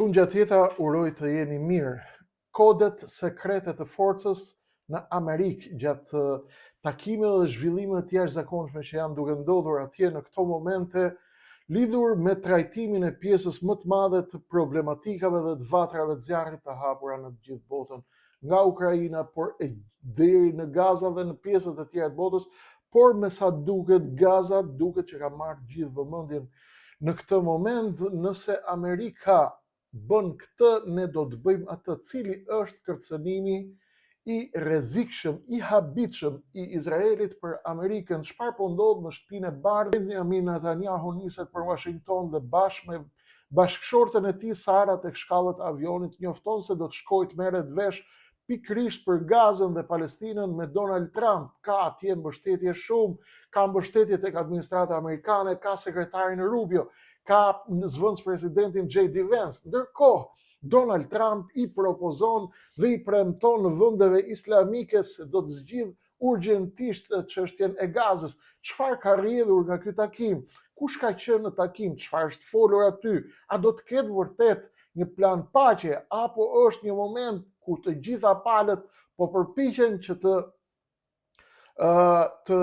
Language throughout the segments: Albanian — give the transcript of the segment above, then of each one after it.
Këtu ngjatjeta uroj të jeni mirë. Kodet sekrete të forcës në Amerikë gjatë takimeve dhe zhvillimeve të jashtëzakonshme që janë duke ndodhur atje në këto momente lidhur me trajtimin e pjesës më të madhe të problematikave dhe të vatrave të zjarrit të hapura në të gjithë botën, nga Ukraina, por e deri në Gaza dhe në pjesët e tjera të botës, por me sa duket Gaza duket që ka marrë gjithë vëmendjen në këtë moment. Nëse Amerika bën këtë, ne do të bëjmë atë. Cili është kërcënimi i rrezikshëm, i habitshëm i Izraelit për Amerikën? Çfarë po ndodh në shtëpinë e bardhë? Benjamin Netanyahu niset për Washington dhe bashkë me bashkëshorten e tij Sara tek shkallët e avionit njofton se do të shkojë të merret vesh pikërisht për Gazën dhe Palestinën me Donald Trump. Ka atje mbështetje shumë, ka mbështetje tek administrata amerikane, ka sekretarin Rubio, ka zëvendës presidentin J.D. Vance. Ndërkohë, Donald Trump i propozon dhe i premton vendeve islamike se do të zgjidh urgjentisht çështjen e Gazës. Çfarë ka rrjedhur nga ky takim? Kush ka qenë në takim? Çfarë është folur aty? A do të ketë vërtet një plan paqe apo është një moment ku të gjitha palët po përpiqen që të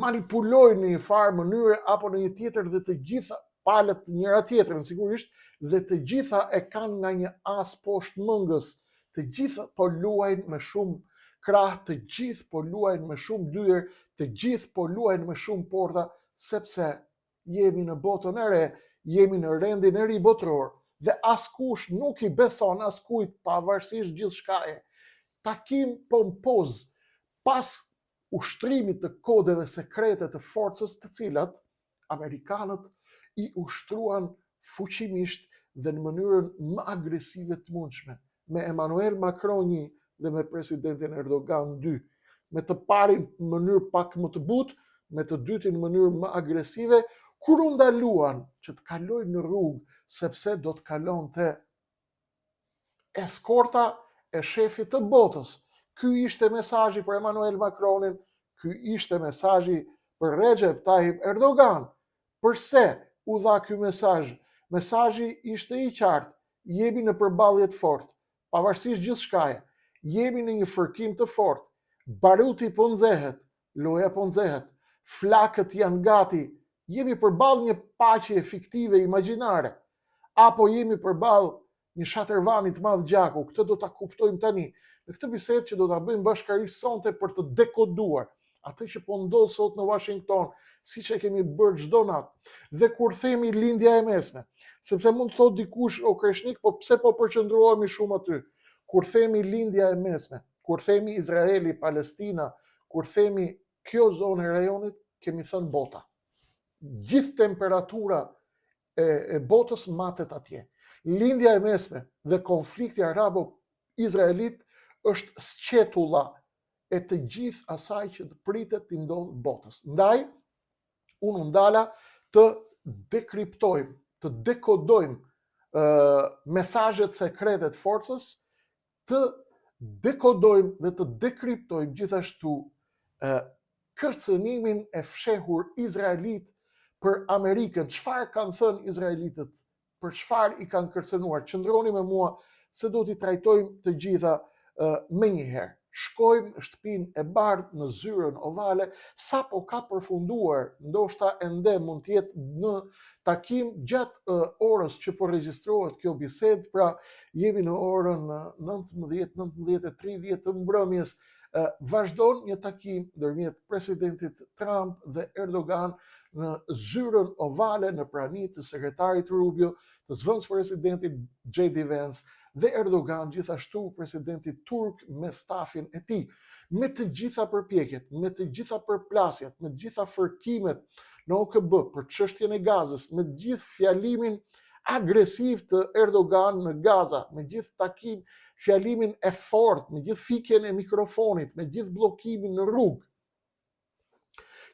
manipulojnë në një farë mënyrë apo në një tjetër, dhe të gjitha palët njëra tjetrën sigurisht, dhe të gjitha e kanë nga një as poshtë mëngës. Të gjitha po luajnë me shumë krah, të gjithë po luajnë me shumë dyer, të gjithë po luajnë me shumë porta, sepse jemi në botën e re, jemi në rendin e ri botror dhe askush nuk i beson askujt pavarësisht gjithçkaje. Takim pompoz pas ushtrimit të kodeve sekrete të forcës, të cilat amerikanët i ushtruan fuqimisht dhe në mënyrën më agresive të mundshme, me Emmanuel Macron 1 dhe me presidentin Erdogan 2. Me të parin në mënyrë pak më të butë, me të dytin në mënyrë më agresive, kur u ndaluan që të kalojnë në rrugë sepse do të kalonte eskorta e shefit të botës. Ky ishte mesazhi për Emmanuel Macronin, ky ishte mesazhi për Recep Tayyip Erdogan. Përse u dha ky mesazh? Mesazhi ishte i qartë: jemi në përballje të fortë, pavarësisht gjithçkaje. Jemi në një fërkim të fortë. Baruti po nxehet, loja po nxehet, flakët janë gati. Jemi përballë një paqe fiktive imagjinare, apo jemi përballë një shatërvani të madh gjaku? Këtë do ta kuptojmë tani në këtë bisedë që do ta bëjmë bashkërisht sonte për të dekoduar atë që po ndodh sot në Washington, siç e kemi bërë çdo natë. Dhe kur themi lindja e mesme, sepse mund të thotë dikush, o Kreshnik, po pse po përqendrohemi shumë aty? Kur themi lindja e mesme, kur themi Izraeli, Palestina, kur themi kjo zonë e rajonit, kemi thënë bota. Gjithë temperatura e botës matet atje. Lindja e mesme dhe konflikti arabo-izraelit është sqetulla e të gjithë asaj që të pritet të ndodhë botës. Ndaj, unë ndala të dekriptojmë, të dekodojmë mesazhet sekrete të forcës, të dekodojmë dhe të dekriptojmë gjithashtu kërcënimin e fshehur izraelit për Amerikën. Çfarë kanë thënë izraelitët? Për çfarë i kanë kërcënuar? Qëndroni me mua se do t'i trajtojmë të gjitha me njëherë. Shkojmë në shtëpinë e bardhë, në zyrën ovale, sapo ka përfunduar, ndoshta ende mund të jetë në takim gjatë orës që po regjistrohet kjo bisedë, pra jemi në orën 19:30 të mbrëmjes. Vazhdon një takim ndërmjet presidentit Trump dhe Erdogan në zyrën ovale në prani të sekretarit Rubio, të zëvendës presidentit J.D. Vance dhe Erdogan, gjithashtu presidenti turk me stafin e tij. Me të gjitha përpjekjet, me të gjitha përplasjet, me të gjitha fërkimet në OKB për çështjen e Gazës, me të gjithë fjalimin agresiv të Erdogan në Gaza, me gjithë fjalimin e fortë, me gjithë fikjen e mikrofonit, me gjithë bllokimin në rrugë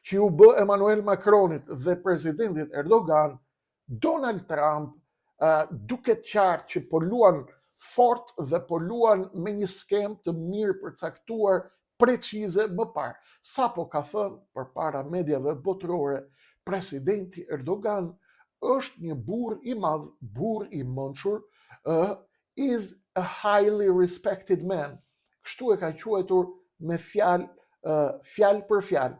që u bë Emmanuel Macronit dhe presidentit Erdogan, Donald Trump duket qartë që po luan fort dhe po luan me një skem të mirë përcaktuar, precize më parë. Sapo ka thënë përpara mediave botërore, presidenti Erdogan është një burr i madh, burr i mençur, is a highly respected man. Kështu e ka quajtur me fjalë për fjalë.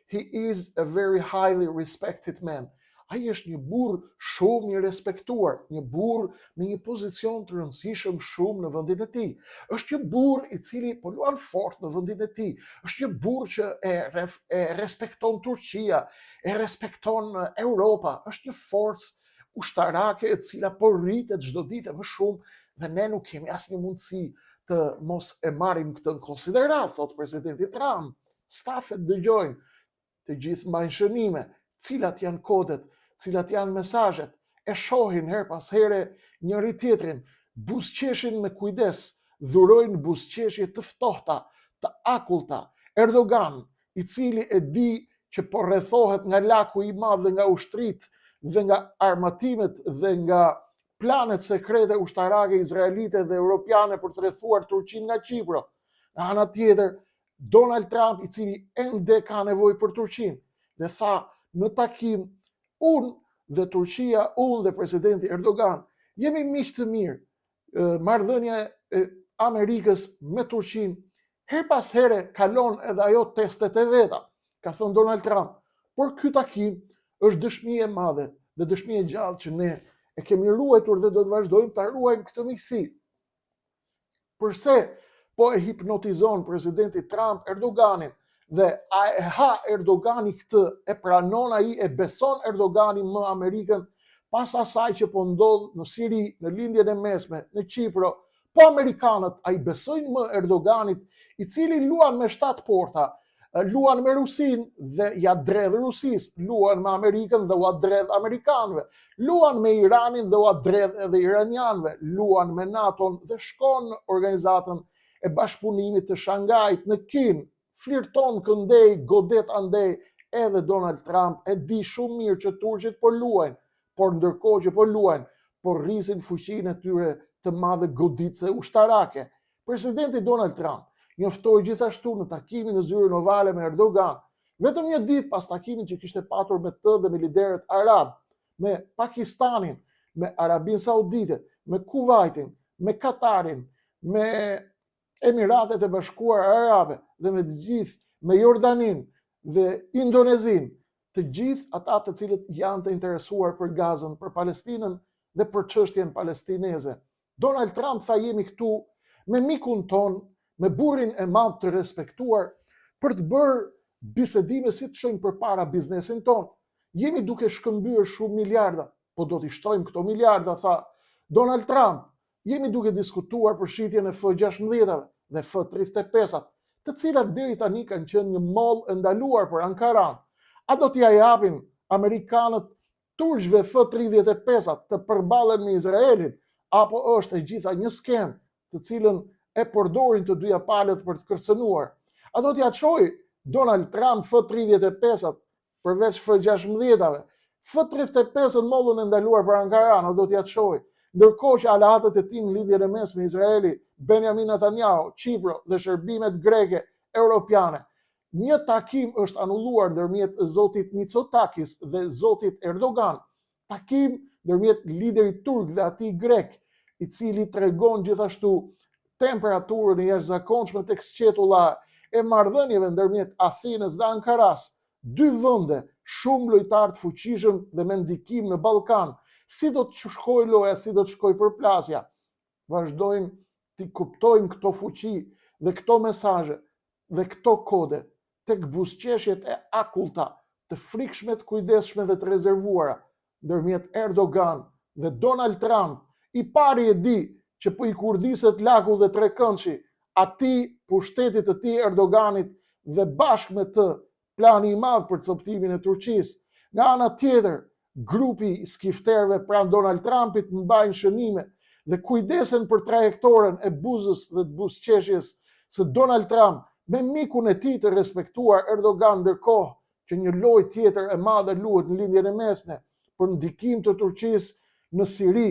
He is a very highly respected man. Ai është një burr shumë i respektuar, një burr me një pozicion të rëndësishëm shumë në vendin e tij. Është një burr i cili po luan fort në vendin e tij. Është një burr që e respekton Turqia, e respekton Europa. Është një forcë ushtarake e cila po rritet çdo ditë më shumë dhe ne nuk kemi asnjë mundësi të mos e marrim këtë në konsiderat, thot presidenti Trump. Stafet dëgjojnë, të gjithë mbajnë shënime, cilat janë kodet, cilat janë mesazhet, e shohin her pas here njëri tjetrin, buzëqeshin me kujdes, dhurojnë buzëqeshje të ftohta, të akullta. Erdogan, i cili e di që po rrethohet nga laku i madh dhe nga ushtrit dhe nga armatimet dhe nga planet sekrete ushtarake izraelite dhe europiane për të rrethuar Turqinë nga Qipro. Nga ana tjetër, Donald Trump, i cili ende ka nevojë për Turqinë, dhe tha në takim, unë dhe Turqia, unë dhe presidenti Erdogan, jemi miq të mirë. Marrëdhënia e Amerikës me Turqinë her pas here kalon edhe ajo testet e veta, ka thënë Donald Trump. Por ky takim është dëshmi e madhe dhe dëshmi e gjallë që ne e kemi ruajtur dhe do të vazhdojmë ta ruajmë këtë miqësi. Përse po e hipnotizon presidenti Trump Erdoganin dhe a e ha Erdogani këtë, e pranon ai, e beson Erdogani më Amerikën pas asaj që po ndodh në Siri, në lindjen e mesme, në Qipro. Po amerikanët a i besojnë më Erdoganit, i cili luan me 7 porta, luan me Rusin dhe ja dredh Rusis, luan me Amerikën dhe u dredh Amerikanëve, luan me Iranin dhe u dredh edhe Iranianëve, luan me NATO-n dhe shkon në organizatën e bashkëpunimit të Shangajt në Kinë, flirton këndej, godet andej. Edhe Donald Trump e di shumë mirë që turqit po luajnë, por ndërkohë që po luajnë, po rrisin fuqinë e tyre të madhe goditse ushtarake. Presidenti Donald Trump njoftoi gjithashtu në takimin në zyrën ovale me Erdogan, vetëm një ditë pas takimit që kishte patur me të dhe me liderët arab, me Pakistanin, me Arabinë Saudite, me Kuvajtin, me Katarin, me Emiratet e Bashkuara Arabe dhe me të gjithë, me Jordanin dhe Indonezin, të gjithë ata të cilët janë të interesuar për Gazën, për Palestinën dhe për çështjen palestineze. Donald Trump tha jemi këtu me mikun ton, me burrin e madh të respektuar për të bërë bisedime si të shojmë përpara biznesin ton. Jemi duke shkëmbyer shumë miliarda, po do t'i shtojmë këto miliarda, tha Donald Trump. Jemi duke diskutuar për shitjen e F-16 dhe F-35, të cilat deri tani kanë qenë një moll e ndaluar për Ankaran. A do t'ja japin amerikanët turqve F-35 të përballen me Izraelin, apo është e gjitha një skem të cilën e përdorin të dyja palët për të kërcënuar? A do t'ja çojë Donald Trump F-35 përveç F-16-ve? F-35 në mollën e ndaluar për Ankaran, a do t'ja çojë? Ndërkohë që aleatët e tij në lidhjen e mes me Izraeli, Benjamin Netanyahu, Qipro dhe shërbimet greke europiane. Një takim është anulluar ndërmjet zotit Mitsotakis dhe zotit Erdogan. Takim ndërmjet liderit turk dhe atij grek, i cili tregon gjithashtu temperaturën e jashtëzakonshme tek sqetulla e marrëdhënieve ndërmjet Athinës dhe Ankaras, dy vende shumë lojtar të fuqishëm dhe me ndikim në Ballkan. Si do të shkojë loja, si do të shkojë përplasja? Vazhdojmë të kuptojmë këto fuqi dhe këto mesazhe dhe këto kode tek buzëqeshjet e akullta, të frikshme, të kujdesshme dhe të rezervuara ndërmjet Erdogan dhe Donald Trump. I pari e di që po i kurdiset laku dhe trekëndshi atij pushtetit të tij Erdoganit dhe bashkë me të plani i madh për coptimin e Turqisë. Nga ana tjetër, grupi skifterëve pranë Donald Trumpit mbajnë shënime dhe kujdesen për trajektoren e buzës dhe të buzëqeshjes së Donald Trump me mikun e tij të respektuar Erdogan, ndërkohë që një lojë tjetër e madhe luhet në lindjen e mesme për ndikim të Turqisë në Siri,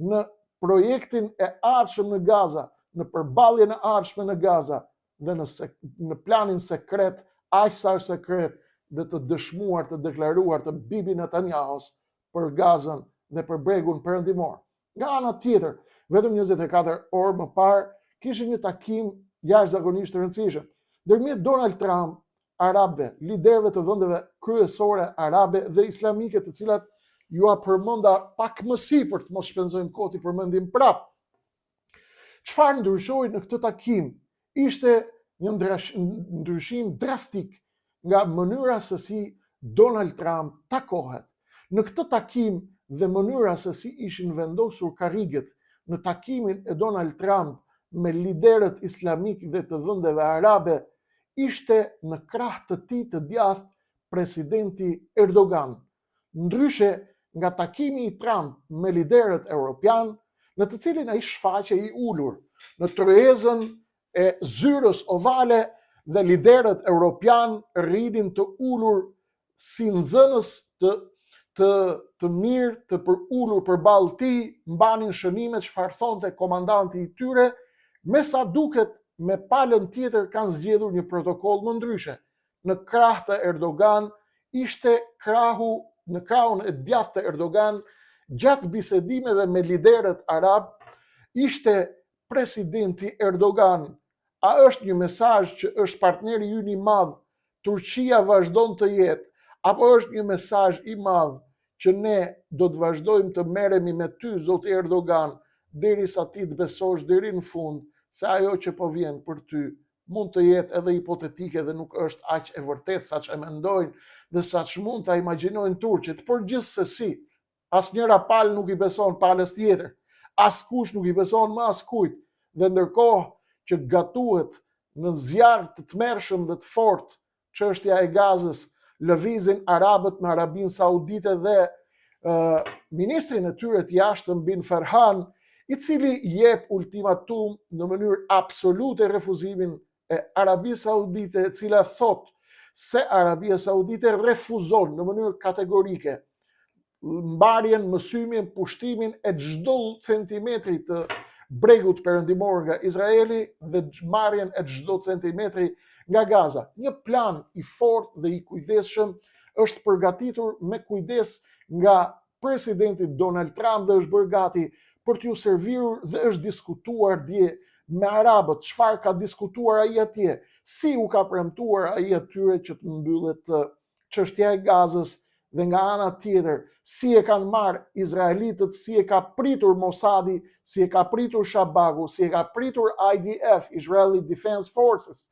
në projektin e ardhshëm në Gaza, në përballjen e ardhshme në Gaza dhe në planin sekret, aq sa është sekret dhe të dëshmuar, të deklaruar të Bibi Netanyahus për Gazën dhe për bregun perëndimor. Nga ana tjetër, vetëm 24 orë më parë, kishim një takim jashtëzakonisht të rëndësishëm ndërmjet Donald Trump, arabëve, liderëve të vendeve kryesore arabe dhe islamike, të cilat ju a përmenda pak më sipër, të mos shpenzojmë kohë i përmendim prap. Çfarë ndryshoi në këtë takim? Ishte një ndryshim drastik nga mënyra se si Donald Trump takohet. Në këtë takim dhe mënyra se si ishin vendosur karriget në takimin e Donald Trump me liderët islamik dhe të vendeve arabe, ishte në krah të tij të djathtë presidenti Erdogan. Ndryshe nga takimi i Trump me liderët europian, në të cilin ai shfaqe i ulur në tryezën e zyrës ovale dhe liderët europian rrinin të ulur si nxënës të mirë, të ulur përballë tij, mbanin shënime çfarë thonte komandanti i tyre, me sa duket me palën tjetër kanë zgjedhur një protokoll më ndryshe. Në krah të Erdogan ishte në krahun e djathtë të Erdogan, gjatë bisedimeve me liderët arab, ishte presidenti Erdogan. A është një mesazh që është partneri ynë i madh, Turqia vazhdon të jetë, apo është një mesazh i madh që ne do të vazhdojmë të merremi me ty, zoti Erdogan, derisa ti të besosh deri në fund se ajo që po vjen për ty mund të jetë edhe hipotetike dhe nuk është aq e vërtetë sa që mendojnë dhe sa që mund ta imagjinojnë turqit, por gjithsesi, asnjëra palë nuk i beson palës tjetër, askush nuk i beson më askujt, dhe ndërkohë që gatuhet në zjarr të tmerrshëm dhe të fortë çështja e Gazës, lëvizin arabët me Arabinë Saudite dhe ministrin e tyre të jashtëm Bin Ferhan, i cili jep ultimatum në mënyrë absolute refuzimin e Arabisë Saudite, e cila thot se Arabia Saudite refuzon në mënyrë kategorike mbarjen, mësymin, pushtimin e çdo centimetri të bregut perëndimor nga Izraeli dhe marrjen e çdo centimetri nga Gaza. Një plan i fortë dhe i kujdesshëm është përgatitur me kujdes nga presidenti Donald Trump dhe është bërë gati për t'ju servir dhe është diskutuar dje me arabët, çfarë ka diskutuar ai atje, si u ka premtuar ai atyre që të mbyllet çështja e Gazës dhe nga ana tjetër, si e kanë marrë izraelitët, si e ka pritur Mossadi, si e ka pritur Shabagu, si e ka pritur IDF, Israeli Defense Forces,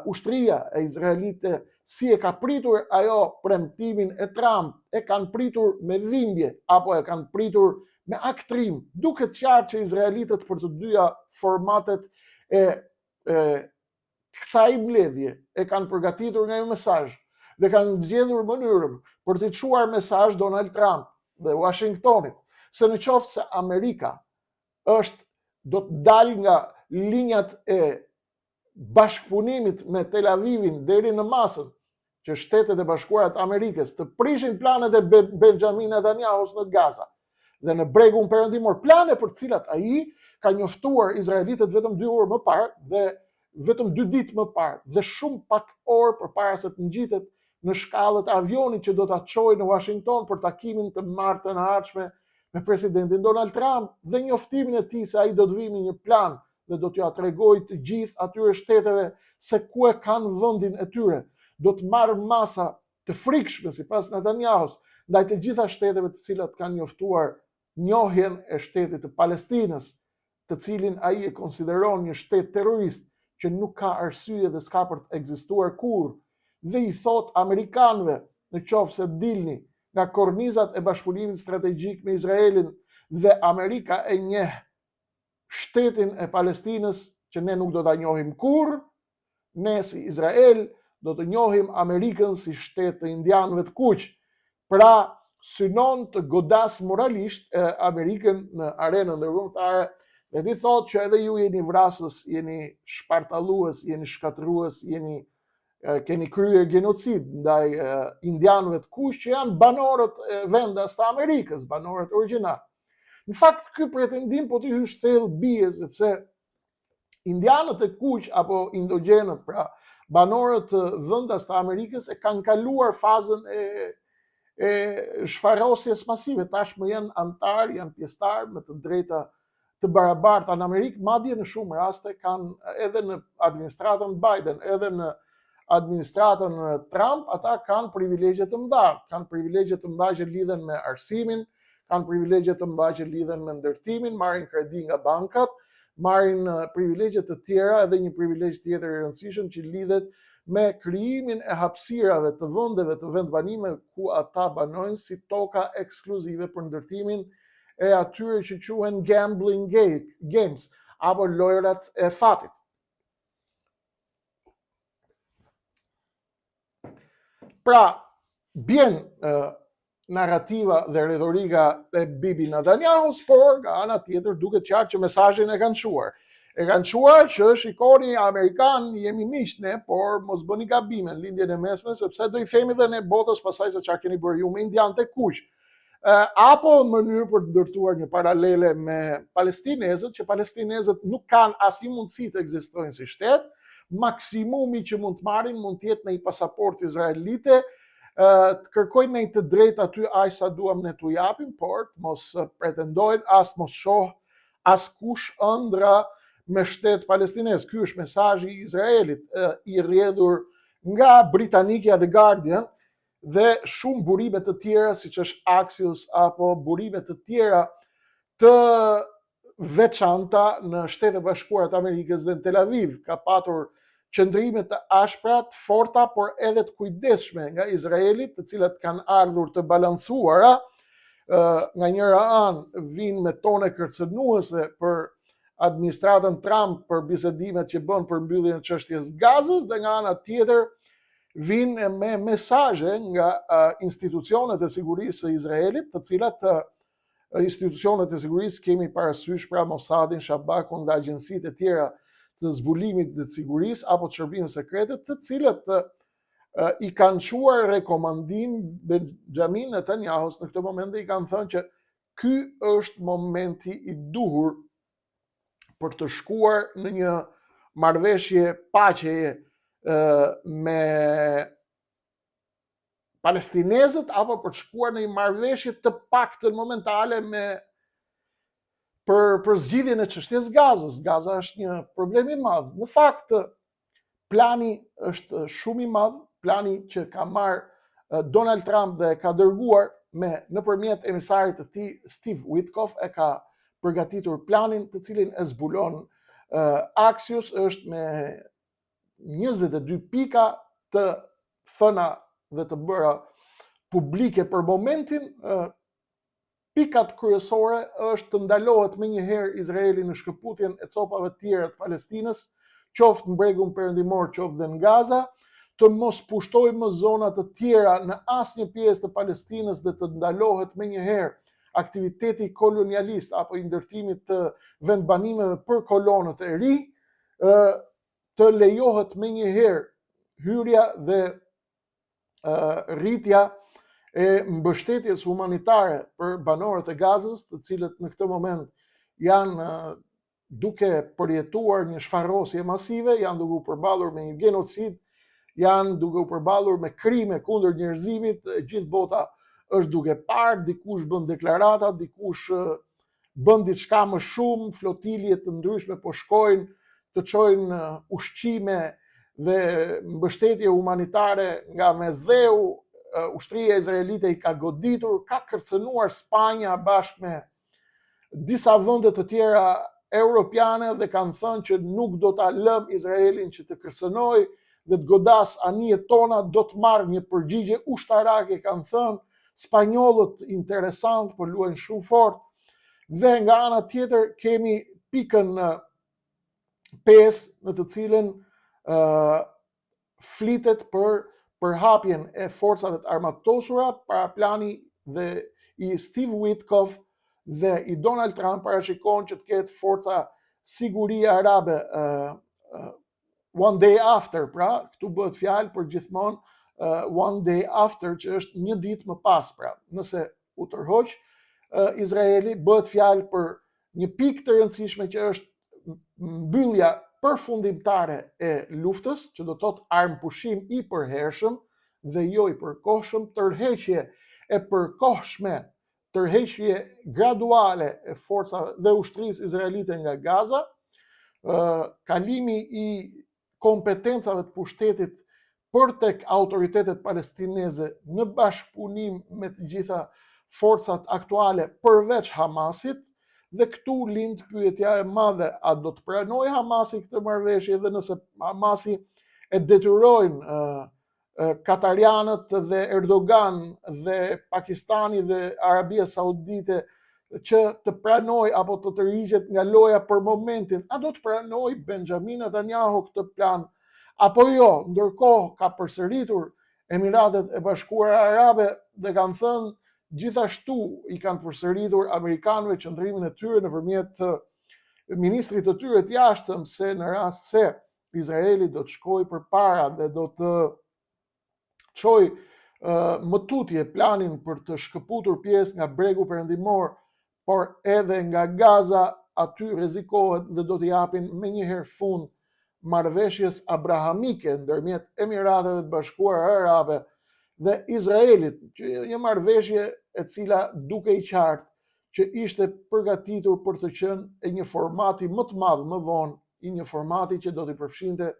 ushtria e izraelite, si e ka pritur ajo premtimin e Trump, e kanë pritur me dhimbje apo e kanë pritur me aktrim. Duket qartë që izraelitët për të dyja formatet e kësaj mbledhje e kanë përgatitur nga një mesazh dhe kanë zgjedhur mënyrën për të çuar mesazh Donald Trump dhe Washingtonit, se në qoftë se Amerika do të dalë nga linjat e bashkëpunimit me Tel Avivin deri në masën që Shtetet e Bashkuara të Amerikës të prishin planet e Benjamin Netanyahus në Gaza dhe në bregun perëndimor, plane për të cilat ai ka njoftuar izraelitët vetëm 2 orë më parë dhe vetëm 2 ditë më parë dhe shumë pak orë përpara se të ngjitet në shkallët e avionit që do ta çojë në Washington për takimin të martë të ardhshme me presidentin Donald Trump dhe njoftimin e tij se ai do të vijë me një plan dhe do t'ja tregojë të gjithë atyre shteteve se ku e kanë vendin e tyre. Do të marrë masa të frikshme sipas Netanyahus ndaj të gjitha shteteve të cilat kanë njoftuar njohjen e shtetit të Palestinës, të cilin ai e konsideron një shtet terrorist që nuk ka arsye dhe s'ka për të ekzistuar kurrë, dhe i thot amerikanëve, në qoftë se dilni nga kornizat e bashkëpunimit strategjik me Izraelin dhe Amerika e njeh shtetin e Palestinës që ne nuk do ta njohim kurrë, ne si Izrael do të njohim Amerikën si shtet të indianëve të kuq. Pra, synon të godas moralisht Amerikën në arenën ndërkombëtare dhe ti thotë që edhe ju jeni vrasës, jeni shpartallues, jeni shkatërues, keni kryer genocid ndaj indianëve të kuq që janë banorët e vendas të Amerikës, banorët origjinal. Në fakt, ky pretendim po t'i hysh thellë bie sepse indianët e kuq apo indogjenët, pra banorët të vendas të Amerikës, e kanë kaluar fazën e shfarosjes masive. Tashmë janë antar, janë pjesëtar me të drejta të barabarta në Amerikë, madje në shumë raste kanë edhe në administratën Biden, edhe në administratën Trump, ata kanë privilegje të mëdha, kanë privilegje të mëdha që lidhen me arsimin, kanë privilegje të mëdha që lidhen me ndërtimin, marrin kredi nga bankat, marrin privilegje të tjera, edhe një privilegj tjetër i rëndësishëm që lidhet me krijimin e hapësirave të vendeve të vendbanimeve ku ata banojnë si toka ekskluzive për ndërtimin e atyre që quhen gambling games apo lojrat e fatit. Pra, bjen narrativa dhe retorika e Bibi Netanyahus, por nga ana tjetër duket qartë që mesazhin e kanë çuar. E kanë çuar që shikoni Amerikan, jemi miq ne, por mos bëni gabime në lindjen e mesme, sepse do i themi dhe ne botës pasaj se çfarë keni bërë ju me indianët e kuq. Apo në mënyrë për të ndërtuar një paralele me palestinezët, që palestinezët nuk kanë asnjë mundësi të ekzistojnë si shtet, maksimumi që mund të marrin mund të jetë në një pasaportë izraelite, të kërkojnë në të drejtë aty aq sa duam ne t'u japim, por mos pretendojnë as mos shoh askush ëndra me shtet palestinez. Ky është mesazhi i Izraelit, i rrjedhur nga britanikja The Guardian dhe shumë burime të tjera, siç është Axios apo burime të tjera të veçanta në Shtetet Bashkuara të Amerikës dhe në Tel Aviv. Ka patur qëndrime të ashpra, të forta, por edhe të kujdesshme nga Izraeli, të cilat kanë ardhur të balancuara. Nga njëra anë vinë me tone kërcënuese për administratën Trump për bisedimet që bën për mbylljen e çështjes Gazës, dhe nga ana tjetër vinë me mesazhe nga institucionet e sigurisë së Izraelit, të cilat institucionet e sigurisë kemi parasysh pra Mossadin, Shabakun dhe agjencitë e tjera të zbulimit dhe të sigurisë apo të shërbimeve sekrete, të cilët i kanë çuar rekomandim Benjamin Netanyahus në këtë moment dhe i kanë thënë që ky është momenti i duhur për të shkuar në një marrëveshje paqeje me palestinezët apo për të shkuar në një marrëveshje të paktën momentale për zgjidhjen e çështjes Gazës. Gaza është një problem i madh. Në fakt, plani është shumë i madh, plani që ka marrë Donald Trump dhe ka dërguar nëpërmjet emisarit të tij Steve Witkoff, e ka përgatitur planin të cilin e zbulon Axios, është me 22 pika të thëna dhe të bëra publike për momentin. Pikat kryesore është të ndalohet menjëherë Izraeli në shkëputjen e copave të tjera të Palestinës, qoftë në bregun perëndimor, qoftë dhe në Gaza, të mos pushtojë më zona të tjera në asnjë pjesë të Palestinës dhe të ndalohet menjëherë aktiviteti kolonialist apo i ndërtimit të vendbanimeve për kolonët e ri, të lejohet menjëherë hyrja dhe rritja e mbështetjes humanitare për banorët e Gazës, të cilët në këtë moment janë duke përjetuar një shfarrosje masive, janë duke u përballur me një genocid, janë duke u përballur me krime kundër njerëzimit. Gjithë bota është duke parë, dikush bën deklarata, dikush bën diçka më shumë, flotilje të ndryshme po shkojnë të çojnë ushqime dhe mbështetje humanitare nga Mesdheu. Ushtria izraelite i ka goditur, ka kërcënuar Spanja bashkë me disa vende të tjera europiane dhe kanë thënë që nuk do ta lëm Izraelin që të kërcënojë dhe të godas anijet tona, do të marrë një përgjigje ushtarake, kanë thënë. Spanjollët interesant, por luajnë shumë fort. Dhe nga ana tjetër kemi pikën 5, në të cilën flitet për përhapjen e forcave të armatosura. Para plani dhe i Steve Witkoff dhe i Donald Trump parashikon që të ketë forca sigurie arabe one day after, pra këtu bëhet fjalë për gjithmonë one day after, që është një ditë më pas. Pra nëse u tërhoq Izraeli, bëhet fjalë për një pikë të rëndësishme që është mbyllja përfundimtare e luftës, që do të thotë armpushim i përhershëm dhe jo i përkohshëm, tërheqje e përkohshme tërheqje graduale e forcave dhe ushtrisë izraelite nga Gaza, kalimi i kompetencave të pushtetit për tek autoritetet palestineze në bashkëpunim me të gjitha forcat aktuale përveç Hamasit, dhe këtu lind pyetja e madhe, a do të pranojë Hamasi këtë marrëveshje, dhe nëse Hamasi e detyrojnë katarianët dhe Erdogan dhe Pakistani dhe Arabia Saudite që të pranoj apo të tërhiqet nga loja për momentin, a do të pranoj Benjamin Netanyahu këtë plan apo jo? Ndërkohë ka përsëritur Emiratet e Bashkuara Arabe dhe kanë thënë gjithashtu i kanë përsëritur amerikanëve qëndrimin e tyre nëpërmjet ministrit të tyre të jashtëm se në rast se Izraeli do të shkojë përpara dhe do të çojë më tutje planin për të shkëputur pjesë nga bregu perëndimor, por edhe nga Gaza, aty rrezikohet dhe do t'i japin menjëherë fund marrëveshjes abrahamike ndërmjet Emirateve të Bashkuara Arabe dhe Izraelit, që një marrëveshje e cila duke i qartë që ishte përgatitur për të qenë e një formati më të madh më vonë, i një formati që do t'i përfshinte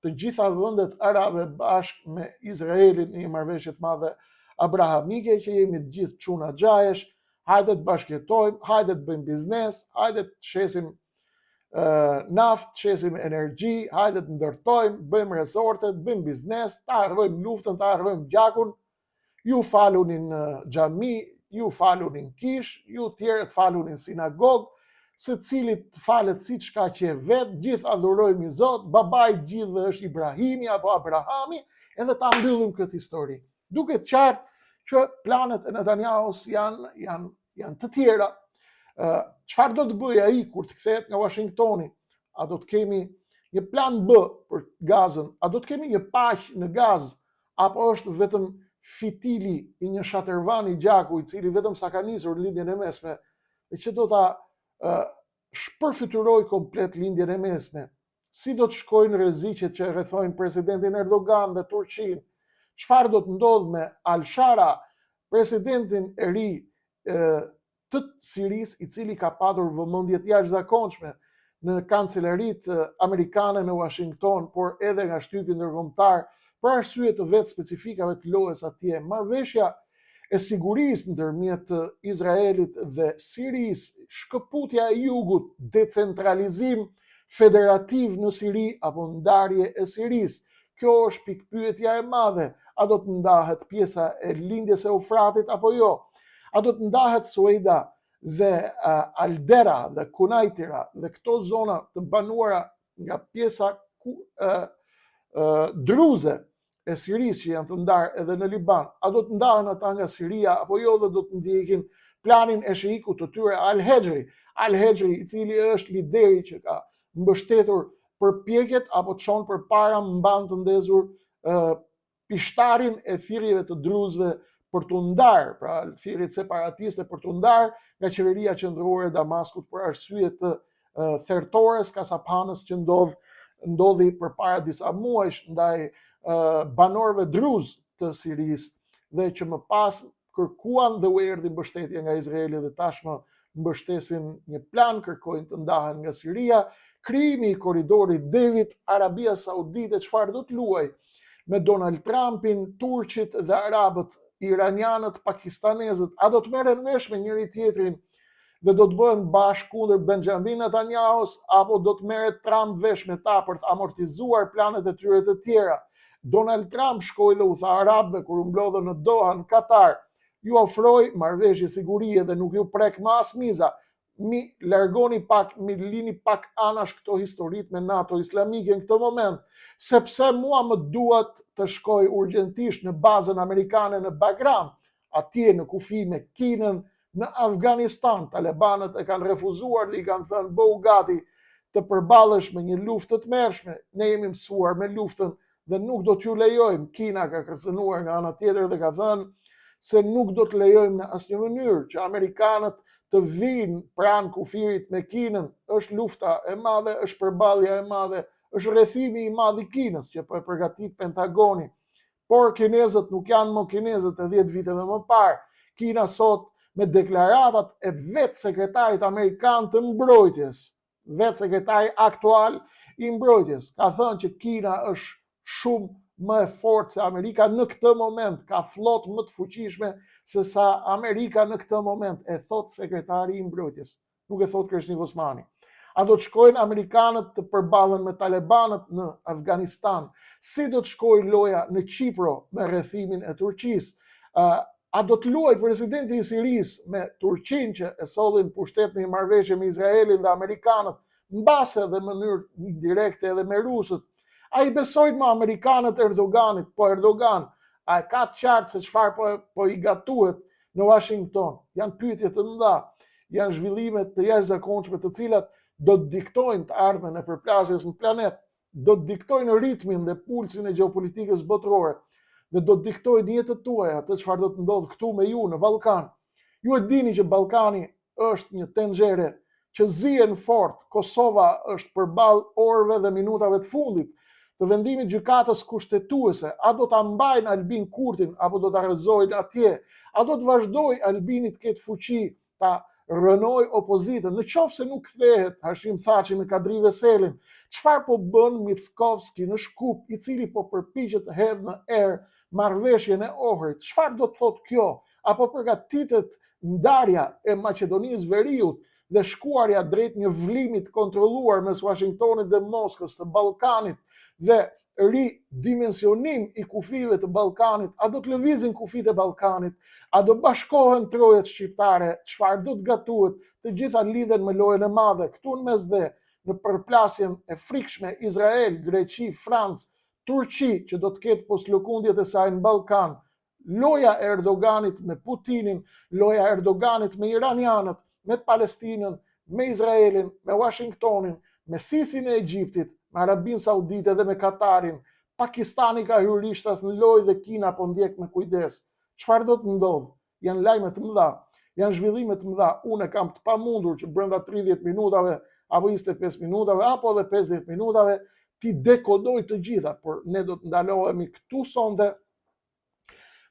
të gjitha vendet arabe bashkë me Izraelin në një marrëveshje të madhe abrahamike, që jemi të gjithë çuna xhajesh, hajde të bashkëjetojmë, hajde të bëjmë biznes, hajde të shesim naftë, të shesim energji, hajde të ndërtojmë, bëjmë resorte, të bëjmë biznes, të harrojmë luftën, të harrojmë gjakun, ju falunin në xhami, ju falunin kish, ju tjerët falunin sinagogë, se cilit falet si çka që vetë, gjithë adhurojmë i Zot, babai gjithëve është Ibrahimi apo Abrahami, edhe ta mbyllim këtë histori. Duket qartë që planet e Netanyahus janë të tjera. Çfarë do të bëjë ai kur të kthehet nga Washingtoni? A do të kemi një plan B për Gazën? A do të kemi një paqë në Gazë? Apo është vetëm fitili i një shatërvan i gjaku i cili vetëm sa ka nisur lindjen e mesme dhe që do ta shpërfytyroj komplet lindjen e mesme? Si do të shkojnë rreziqet që rrethojnë presidentin Erdogan dhe Turqinë? Çfarë do të ndodh me Al-Shara, presidentin e ri të Sirisë, i cili ka patur vëmendje të jashtëzakonshme në kancelarit amerikane në Washington, por edhe nga shtypi ndërkombëtar për arsye të vetë specifikave të lojës atje? Marrëveshja e sigurisë ndërmjet Izraelit dhe Sirisë, shkëputja e jugut, decentralizim federativ në Siri apo ndarje e Sirisë. Kjo është pikpyetja e madhe. A do të ndahet pjesa e lindjes e Eufratit apo jo? A do të ndahet Sueda dhe Aldera dhe Kunajtira dhe këto zona të banuara nga pjesa druze e Sirisë që janë të ndarë edhe në Liban? A do të ndahen ata nga Siria apo jo dhe do të ndjekin planin e sheikut të tyre Al-Hejri, i cili është lideri që ka mbështetur përpjekjet apo të çon përpara mban të ndezur pishtarin e thirrjeve të druzëve për të ndarë, pra thirrjet separatiste për të ndarë nga qeveria qendrore e Damaskut për arsye të thertores kasapanës që ndodhi përpara disa muajsh ndaj banorëve druz të Sirisë dhe që më pas kërkuan dhe u erdhi mbështetje nga Izraeli dhe tashmë mbështesin një plan, kërkojnë të ndahen nga Siria. Krijimi i korridorit Devit, Arabia Saudite çfarë do të luajë me Donald Trumpin, turqit dhe arabët, iranianët, pakistanezët? A do të merren vesh me njëri tjetrin dhe do të bëhen bashkë kundër Benjamin Netanyahus, apo do të merret Trump vesh me ta për të amortizuar planet e tyre të tjera? Donald Trump shkoi dhe u tha arabëve kur u mblodhën në Doha, në Katar, ju ofroj marrëveshje sigurie dhe nuk ju prek më as miza. Mi largoni pak, mi lini pak anash këto historit me NATO islamike në këtë moment, sepse mua më duhet të shkoj urgjentisht në bazën amerikane në Bagram, atje në kufi me Kinën, në Afganistan. Talibanët e kanë refuzuar dhe i kanë thënë bëu gati të përballesh me një luftë të tmerrshme. Ne jemi mësuar me luftën dhe nuk do t'ju lejojmë. Kina ka kërcënuar nga ana tjetër dhe ka thënë se nuk do të lejojmë në asnjë mënyrë që amerikanët të vinë pranë kufirit me Kinën. Është lufta e madhe, është përballja e madhe, është rrethimi i madh i Kinës që po e përgatit Pentagoni. Por kinezët nuk janë më kinezët e 10 viteve më parë. Kina sot me deklaratat e vetë sekretarit Amerikan të mbrojtjes, vetë sekretari aktual i mbrojtjes, ka thënë që Kina është shumë më e fortë se Amerika në këtë moment, ka flotë më të fuqishme se sa Amerika në këtë moment, e thot sekretari i mbrojtjes, nuk e thot Krishnik Osmani. A do të shkojnë Amerikanët të përballen me talibanët në Afganistan? Si do të shkojë loja në Qipro me rrethimin e Turqisë? A do të luajë presidenti i Sirisë me Turqinë që e sollin pushtet në marrëveshje me Izraelin dhe Amerikanët, mbase dhe në mënyrë indirekte edhe me rusët? A i besojnë me Amerikanët Erdoganit, po Erdogan, a e ka të qartë se çfarë po i gatuhet në Washington? Janë pyetje të mëdha, janë zhvillime të jashtëzakonshme të cilat do të diktojnë të ardhmen e përplasjes në planet, do të diktojnë ritmin dhe pulsin e gjeopolitikës botërore, dhe do të diktojnë jetët tuaja të çfarë do të ndodhë këtu me ju në Ballkan. Ju e dini që Ballkani është një tenxhere që zihen fort. Kosova është përballë orëve dhe minutave të fundit të vendimit gjykatës kushtetuese, a do ta mbajnë Albin Kurtin apo do ta rrezojnë atje? A do të vazhdojë Albini të ketë fuqi ta rënoj opozitën, në qoftë se nuk kthehet Hashim Thaçi me Kadri Veselin? Çfarë po bën Mickovski në Shkup, i cili po përpiqet të hedhë në erë marrëveshjen e Ohrit? Çfarë do të thotë kjo? Apo përgatitet ndarja e Maqedonisë Veriut dhe shkuarja drejt një vllimi të kontrolluar mes Washingtonit dhe Moskës të Ballkanit dhe ridimensionim i kufive të Ballkanit? A do të lëvizin kufit e Ballkanit? A do bashkohen trojet shqiptare? Çfarë do të gatuhet? Të gjitha lidhen me lojën e madhe këtu në mesdhe, në përplasjen e frikshme Izrael, Greqi, Francë, Turqi, që do të ketë poslëkundjet e saj në Ballkan. Loja e Erdoganit me Putinin, loja e Erdoganit me iranianët, me Palestinën, me Izraelin, me Washingtonin, me Sisin e Egjiptit, me Arabinë Saudite dhe me Katarin. Pakistani ka hyrë rishtas në lojë dhe Kina po ndjek me kujdes. Çfarë do të ndodhë? Janë lajme të mëdha, janë zhvillime të mëdha. Unë kam të pamundur që brenda 30 minutave apo 25 minutave apo edhe 50 minutave ti dekodoj të gjitha, por ne do të ndalohemi këtu sonte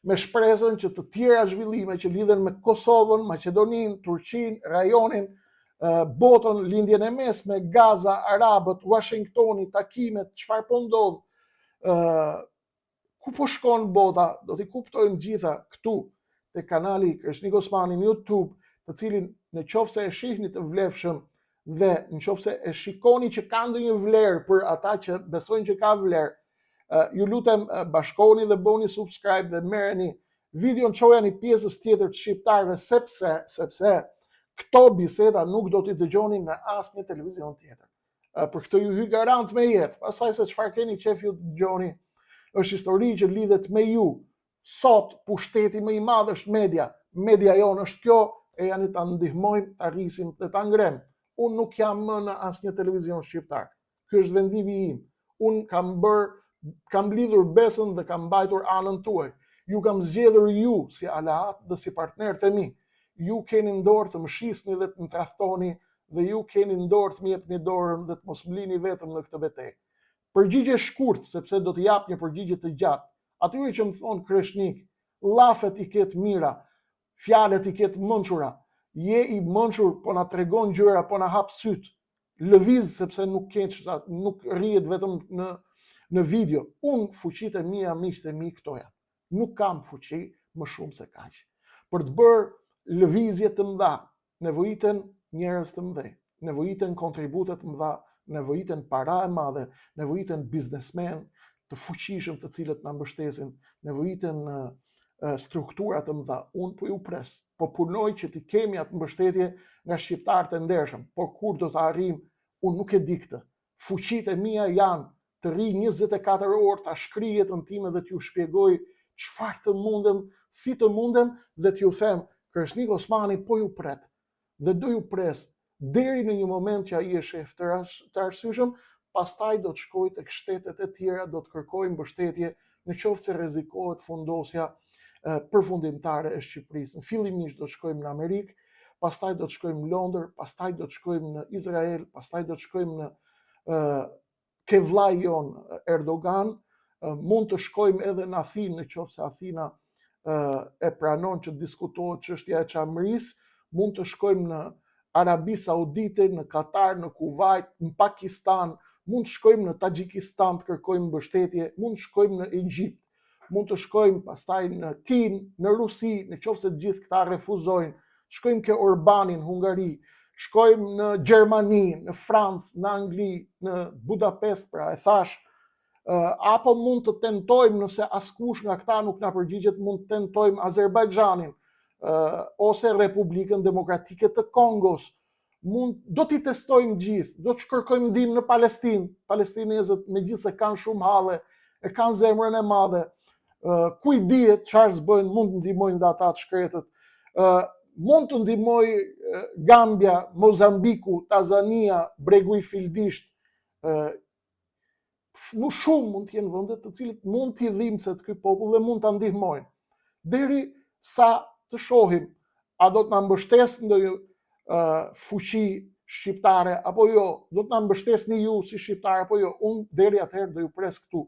me shpresën që të tjera zhvillime që lidhen me Kosovën, Maqedoninë, Turqinë, rajonin, botën, lindjen e mesme, Gaza, Arabët, Washingtoni, takimet, çfarë po ndodh, ku po shkon bota, do t'i kuptojmë gjitha këtu te kanali Krishnik Osmani në YouTube, të cilin në qoftë se e shihni të vlefshëm dhe në qoftë se e shikoni që ka ndonjë vlerë për ata që besojnë që ka vlerë, ju lutem bashkohuni dhe bëni subscribe dhe merreni videon, çojani pjesës tjetër të shqiptarëve, sepse këto biseda nuk do t'i dëgjoni në asnjë televizion tjetër. Për këtë ju hy garant me jetë. Pastaj se çfarë keni qef ju të dëgjoni është histori që lidhet me ju. Sot pushteti më i madh është media. Media jonë është kjo, e janë ta ndihmojmë, ta rrisim dhe ta ngrem. Unë nuk jam më në asnjë televizion shqiptar. Ky është vendimi im. Unë kam lidhur besën dhe kam mbajtur anën tuaj. Ju kam zgjedhur ju si aleat dhe si partnerët e mi. Ju keni në dorë të më shisni dhe të më tradhtoni, dhe ju keni në dorë të më jepni dorën dhe të mos mlini vetëm në këtë betejë. Përgjigje shkurt, sepse do të jap një përgjigje të gjatë. Atyre që më thonë Krishnik, llafet i ketë mira, fjalët i ketë mençura. Je i mençur, po na tregon gjëra, po na hap syt. Lëviz sepse nuk rrihet vetëm në video. Unë fuqitë e mia, miqtë e mi, këto janë. Nuk kam fuqi më shumë se kaq. Për të bërë lëvizje të mëdha, nevojiten njerëz të mëdhenj, nevojiten kontribute të mëdha, nevojiten para e madhe, nevojiten biznesmen të fuqishëm të cilët na mbështesin, nevojiten struktura të mëdha. Unë po ju pres, po punoj që të kemi atë mbështetje nga shqiptarët e ndershëm, por kur do të arrijm, unë nuk e di këtë. Fuqitë e mia janë të rri 24 orë, ta shkruaj jetën time dhe t'ju shpjegoj çfarë të mundem, si të mundem, dhe t'ju them, Krishnik Osmani po ju pret dhe do ju pres deri në një moment që ai është shef të arsyeshëm, pastaj do të shkoj tek shtetet e tjera, do të kërkoj mbështetje në qoftë se rrezikohet fundosja përfundimtare e Shqipërisë. Fillimisht do të shkojmë në Amerikë, pastaj do të shkojmë në Londër, pastaj do të shkojmë në Izrael, pastaj do të shkojmë në ke vllai jon Erdogan, mund të shkojmë edhe në Athinë, në qoftë se Athina e pranon që diskutohet çështja e çamërisë, mund të shkojmë në Arabi Saudite, në Katar, në Kuvajt, në Pakistan, mund të shkojmë në Tagjikistan të kërkojmë mbështetje, mund të shkojmë në Egjipt, mund të shkojmë pastaj në Kinë, në Rusi, nëse të gjithë këta refuzojnë, shkojmë ke Orbanin në Hungari, shkojmë në Gjermani, në Francë, në Angli, në Budapest, pra e thash, apo mund të tentojmë, nëse askush nga këta nuk na përgjigjet, mund të tentojmë Azerbajxhanin, ose Republikën Demokratike të Kongos. Do t'i testojmë gjithë, do të shkërkojmë ndihmë në Palestinë. Palestinezët megjithëse kanë shumë halle, e kanë zemrën e madhe, kuj dihet çfarë s'bëjnë, mund të ndihmojnë dhe ata të shkretët. Mund të ndihmoj Gambia, Mozambiku, Tanzania, Bregu i Fildisht, shumë mund të jenë vende të cilët mund t'i dhimbset ky popull dhe mund ta ndihmojnë. Deri sa të shohim a do të na mbështesë ndonjë fuqi shqiptare apo jo, do të na mbështesni ju si shqiptar apo jo. Unë deri atëherë do ju pres këtu.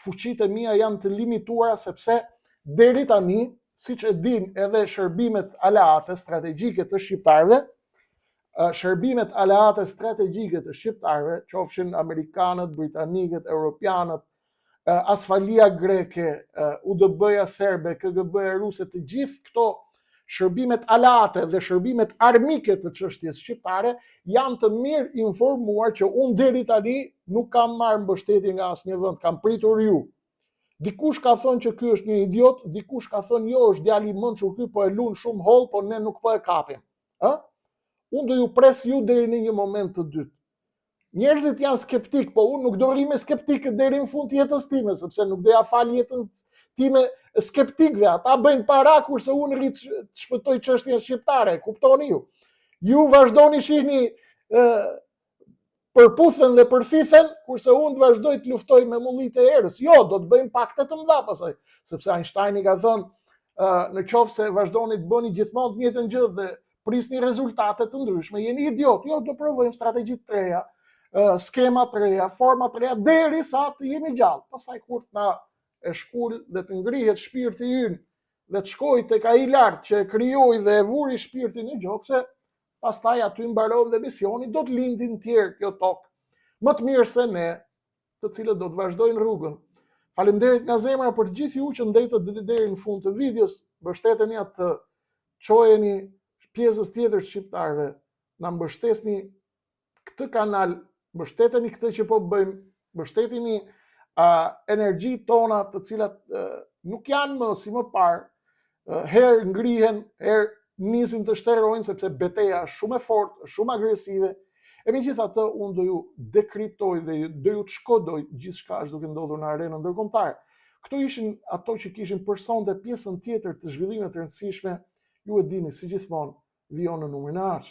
Fuqitë e mia janë të limituara sepse deri tani, siç e din edhe shërbimet aleate strategjike të shqiptarëve, qofshin amerikanët, britanikët, europianët, Asfalia greke, UDB-ja serbe, KGB-ja ruse, të gjithë këto shërbimet aleate dhe shërbimet armike të çështjes shqiptare janë të mirë informuar që unë deri tani nuk kam marrë mbështetje nga asnjë vend, kam pritur ju. Dikush ka thonë që ky është një idiot, dikush ka thonë jo, është djali i mençur ky, po e lun shumë holl, po ne nuk po e kapim. Unë do ju pres ju deri në një moment të dytë. Njerëzit janë skeptik, po unë nuk do rri me skeptikët deri në fund të jetës time, sepse nuk do ja fal jetën time skeptikëve. Ata bëjnë para kurse unë rri të shpëtoj çështjen shqiptare, kuptoni ju. Ju vazhdoni shihni përputhen dhe përfithen, kurse unë të vazhdoj të luftoj me mullit e erës. Jo, do të bëjmë pakte të mëdha pastaj, sepse Einstein i ka thënë, në qoftë se vazhdoni të bëni gjithmonë të njëjtën gjë dhe prisni rezultate të ndryshme, jeni idiot. Jo, do provojmë strategji të reja, skema të reja, forma të reja, derisa të jemi gjallë. Pastaj kur na e shkul dhe të ngrihet shpirti ynë dhe të shkojë tek ai lart që e krijoi dhe e vuri shpirtin në gjokse, pastaj aty mbaron dhe misioni, do të lindin tjerë kjo tokë, më të mirë se ne, të cilët do të vazhdojnë rrugën. Faleminderit nga zemra për të gjithë ju që ndetët deri në fund të videos. Mbështeteni atë, çojeni pjesës tjetër shqiptarëve, na mbështesni këtë kanal, mbështeteni këtë që po bëjmë, mbështeteni energjitë tona të cilat nuk janë më si më parë, herë ngrihen, herë nisin të shterojnë sepse beteja është shumë e fortë, është shumë agresive. E megjithatë, unë do ju dekriptoj dhe do ju të shkodoj gjithçka është duke ndodhur në arenën ndërkombëtare. Këto ishin ato që kishin personte pjesën tjetër të zhvillimeve të rëndësishme. Ju e dini, si gjithmonë, vijon në numrin e aq.